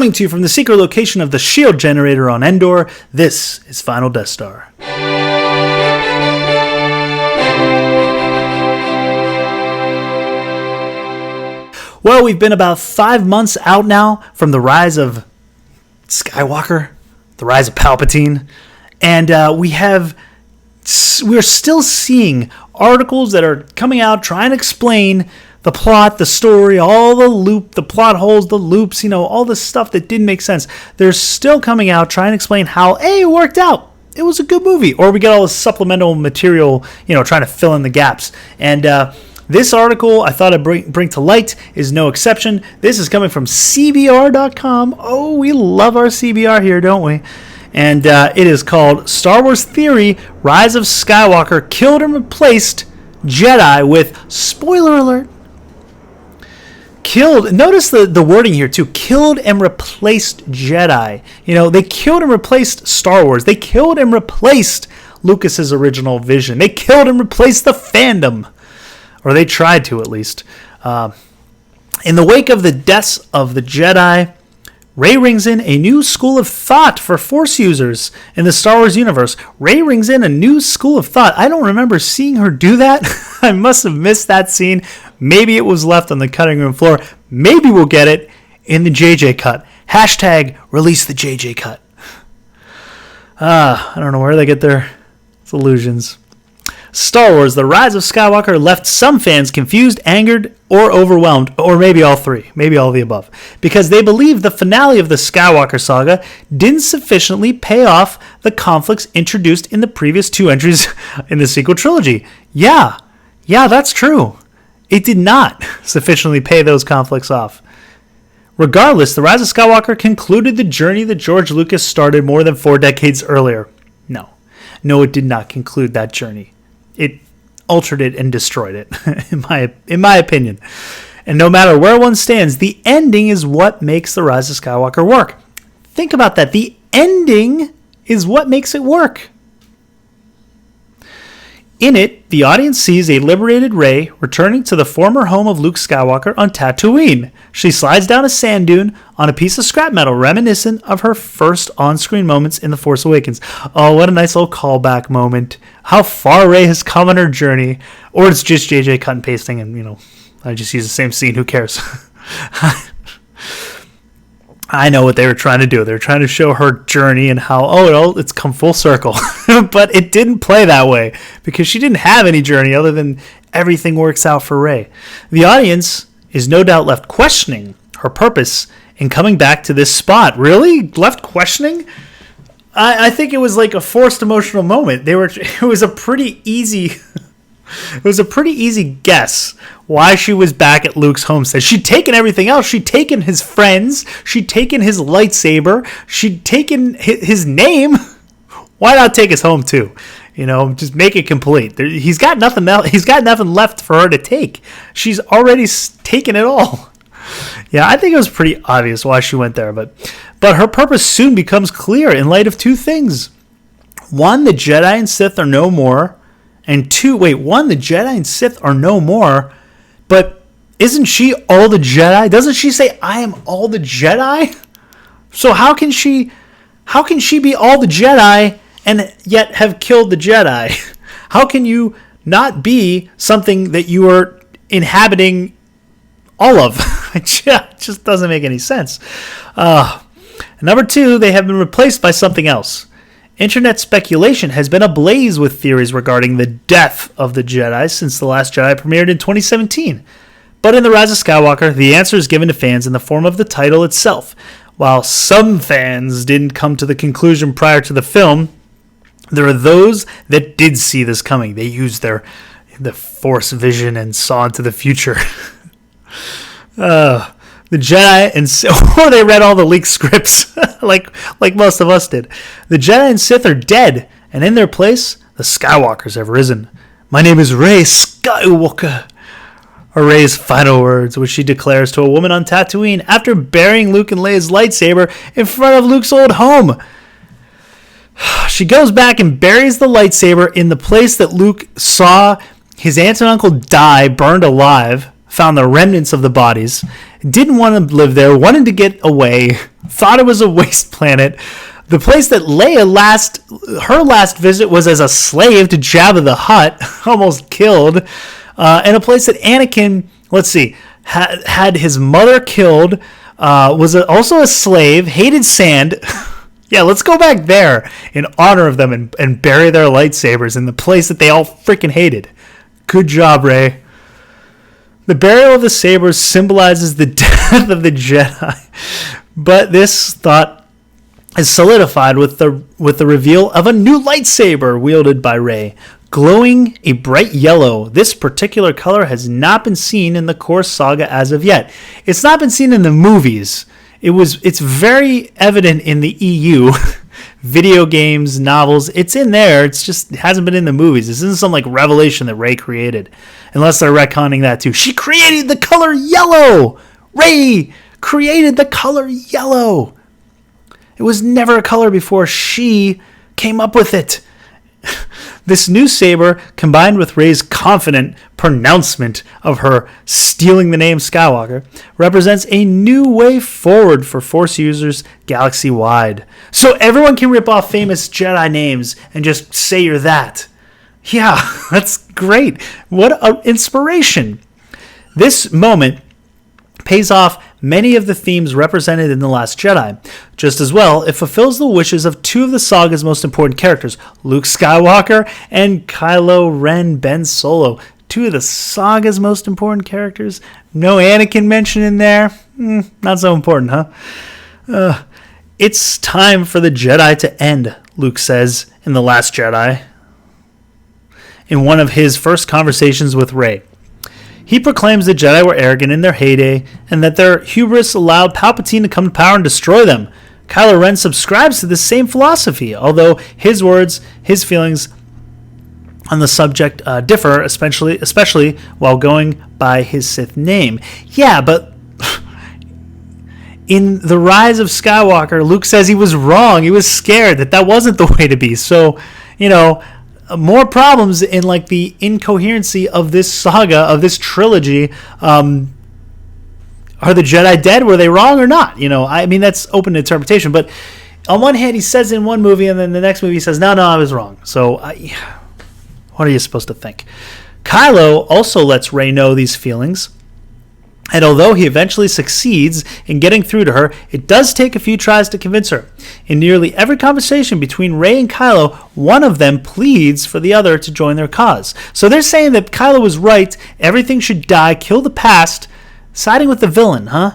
Coming to you from the secret location of the shield generator on Endor, this is Final Death Star. Well, we've been about 5 months out now from the Rise of Skywalker, the Rise of Palpatine, and we're still seeing articles that are coming out trying to explain the plot, the story, all the plot holes, the loops, all the stuff that didn't make sense. They're still coming out trying to explain how, hey, it worked out. It was a good movie. Or we get all this supplemental material, trying to fill in the gaps. And this article I thought I'd bring to light is no exception. This is coming from CBR.com. Oh, we love our CBR here, don't we? And it is called Star Wars Theory, Rise of Skywalker Killed and Replaced Jedi with, spoiler alert, killed. Notice the wording here too. Killed and replaced Jedi. They killed and replaced Star Wars. They killed and replaced Lucas's original vision. They killed and replaced the fandom, or they tried to at least. In the wake of the deaths of the Jedi, Rey rings in a new school of thought for Force users in the Star Wars universe. Rey rings in a new school of thought. I don't remember seeing her do that. I must have missed that scene. Maybe it was left on the cutting room floor. Maybe we'll get it in the JJ cut. Hashtag release the JJ cut. I don't know where they get their illusions. Star Wars, The Rise of Skywalker left some fans confused, angered, or overwhelmed, or maybe all three, maybe all of the above, because they believe the finale of the Skywalker saga didn't sufficiently pay off the conflicts introduced in the previous two entries in the sequel trilogy. Yeah, that's true. It did not sufficiently pay those conflicts off. Regardless, The Rise of Skywalker concluded the journey that George Lucas started more than 4 decades earlier. No, it did not conclude that journey. It altered it and destroyed it, in my opinion. And no matter where one stands, the ending is what makes The Rise of Skywalker work. Think about that. The ending is what makes it work. In it, the audience sees a liberated Rey returning to the former home of Luke Skywalker on Tatooine. She slides down a sand dune on a piece of scrap metal reminiscent of her first on-screen moments in The Force Awakens. Oh, what a nice little callback moment. How far Rey has come on her journey. Or it's just JJ cut and pasting and, I just use the same scene. Who cares? I know what they were trying to do. They were trying to show her journey and how, it's come full circle. But it didn't play that way because she didn't have any journey other than everything works out for Rey. The audience is no doubt left questioning her purpose in coming back to this spot. Really? Left questioning? I think it was like a forced emotional moment. It was a pretty easy... It was a pretty easy guess why she was back at Luke's homestead. She'd taken everything else. She'd taken his friends. She'd taken his lightsaber. She'd taken his name. Why not take his home too? Just make it complete. He's got nothing else. He's got nothing left for her to take. She's already taken it all. Yeah, I think it was pretty obvious why she went there, but her purpose soon becomes clear in light of two things. One, the Jedi and Sith are no more. And two, the Jedi and Sith are no more, but isn't she all the Jedi? Doesn't she say, I am all the Jedi? So how can she be all the Jedi and yet have killed the Jedi? How can you not be something that you are inhabiting all of? It just doesn't make any sense. Number two, they have been replaced by something else. Internet speculation has been ablaze with theories regarding the death of the Jedi since The Last Jedi premiered in 2017. But in The Rise of Skywalker, the answer is given to fans in the form of the title itself. While some fans didn't come to the conclusion prior to the film, there are those that did see this coming. They used the Force vision and saw into the future. The Jedi or they read all the leaked scripts like most of us did. The Jedi and Sith are dead, and in their place, the Skywalkers have risen. My name is Rey Skywalker, are Rey's final words, which she declares to a woman on Tatooine after burying Luke and Leia's lightsaber in front of Luke's old home. She goes back and buries the lightsaber in the place that Luke saw his aunt and uncle die, burned alive, found the remnants of the bodies, didn't want to live there, wanted to get away, thought it was a waste planet. The place that Leia her last visit was as a slave to Jabba the Hutt, almost killed, and a place that Anakin, had his mother killed, was also a slave, hated sand. Yeah, let's go back there in honor of them and bury their lightsabers in the place that they all freaking hated. Good job, Rey. The burial of the sabers symbolizes the death of the Jedi, but this thought is solidified with the reveal of a new lightsaber wielded by Rey, glowing a bright yellow. This particular color has not been seen in the core saga as of yet. It's not been seen in the movies. It's very evident in the EU, video games, novels. It's in there. It hasn't been in the movies. This isn't some revelation that Rey created, unless they're retconning that too. She created the color yellow. Rey created the color yellow. It was never a color before. She came up with it. This new saber, combined with Rey's confident pronouncement of her stealing the name Skywalker, represents a new way forward for Force users galaxy-wide. So everyone can rip off famous Jedi names and just say you're that. Yeah, that's great. What an inspiration. This moment pays off many of the themes represented in The Last Jedi. Just as well, it fulfills the wishes of two of the saga's most important characters, Luke Skywalker and Kylo Ren Ben Solo. Two of the saga's most important characters. No Anakin mentioned in there. Not so important, huh? It's time for the Jedi to end, Luke says in The Last Jedi, in one of his first conversations with Rey. He proclaims the Jedi were arrogant in their heyday and that their hubris allowed Palpatine to come to power and destroy them. Kylo Ren subscribes to this same philosophy, although his words, his feelings on the subject differ, especially while going by his Sith name. Yeah, but in The Rise of Skywalker, Luke says he was wrong. He was scared that wasn't the way to be. So, more problems in the incoherency of this saga, of this trilogy. Are the Jedi dead? Were they wrong or not? That's open to interpretation. But on one hand, he says in one movie, and then the next movie he says, no, I was wrong. So what are you supposed to think? Kylo also lets Rey know these feelings. And although he eventually succeeds in getting through to her, it does take a few tries to convince her. In nearly every conversation between Rey and Kylo, one of them pleads for the other to join their cause. So they're saying that Kylo was right, everything should die, kill the past, siding with the villain, huh?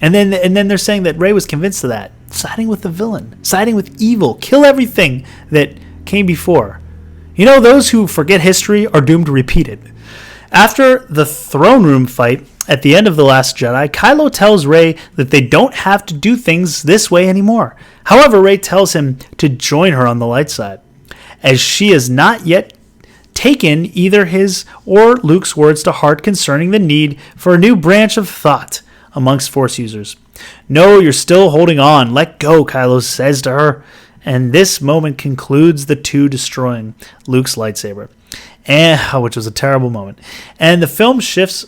And then they're saying that Rey was convinced of that. Siding with the villain, siding with evil, kill everything that came before. Those who forget history are doomed to repeat it. After the throne room fight at the end of The Last Jedi, Kylo tells Rey that they don't have to do things this way anymore. However, Rey tells him to join her on the light side, as she has not yet taken either his or Luke's words to heart concerning the need for a new branch of thought amongst Force users. No, you're still holding on. Let go, Kylo says to her. And this moment concludes the two destroying Luke's lightsaber, which was a terrible moment. And the film shifts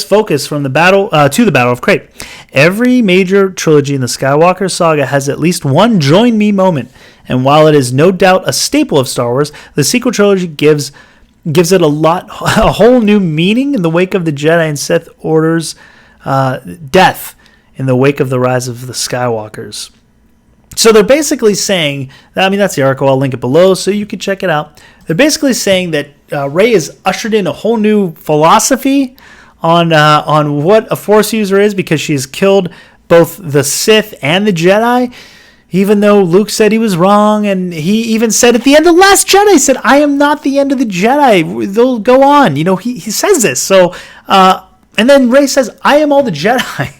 focus from the battle to the Battle of Crait. Every major trilogy in the Skywalker saga has at least one join me moment, and while it is no doubt a staple of Star Wars, the sequel trilogy gives it a whole new meaning in the wake of the Jedi and Sith Order's death in the wake of the rise of the Skywalkers. So they're basically saying, that's the article, I'll link it below so you can check it out. They're basically saying that Rey has ushered in a whole new philosophy on what a Force user is, because she's killed both the Sith and the Jedi, even though Luke said he was wrong, and he even said at the end of The Last Jedi, he said, I am not the end of the Jedi, they'll go on. He says this. So, and then Rey says, I am all the Jedi.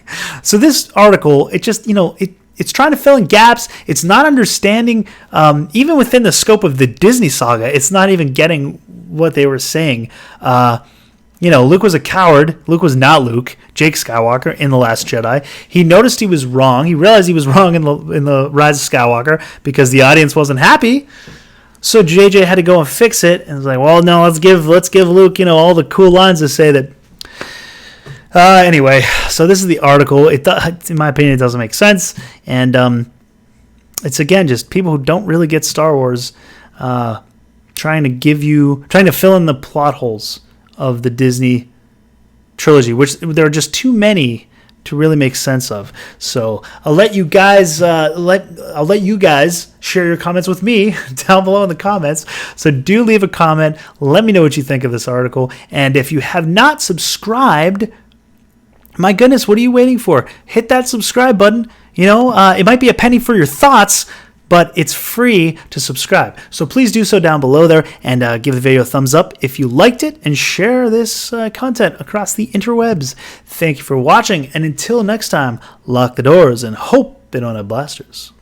So this article, it just, it's trying to fill in gaps. It's not understanding, even within the scope of the Disney saga, it's not even getting what they were saying. Luke was a coward. Luke was not Luke. Jake Skywalker in The Last Jedi. He noticed he was wrong. He realized he was wrong in the Rise of Skywalker because the audience wasn't happy. So JJ had to go and fix it. And was like, well, no, let's give Luke, all the cool lines to say that Anyway, so this is the article. In my opinion, it doesn't make sense. And it's, again, just people who don't really get Star Wars trying to fill in the plot holes of the Disney trilogy, which there are just too many to really make sense of. So I'll let you guys share your comments with me down below in the comments. So do leave a comment. Let me know what you think of this article. And if you have not subscribed, my goodness, what are you waiting for? Hit that subscribe button. It might be a penny for your thoughts, but it's free to subscribe. So please do so down below there, and give the video a thumbs up if you liked it, and share this content across the interwebs. Thank you for watching, and until next time, lock the doors and hope they don't have blasters.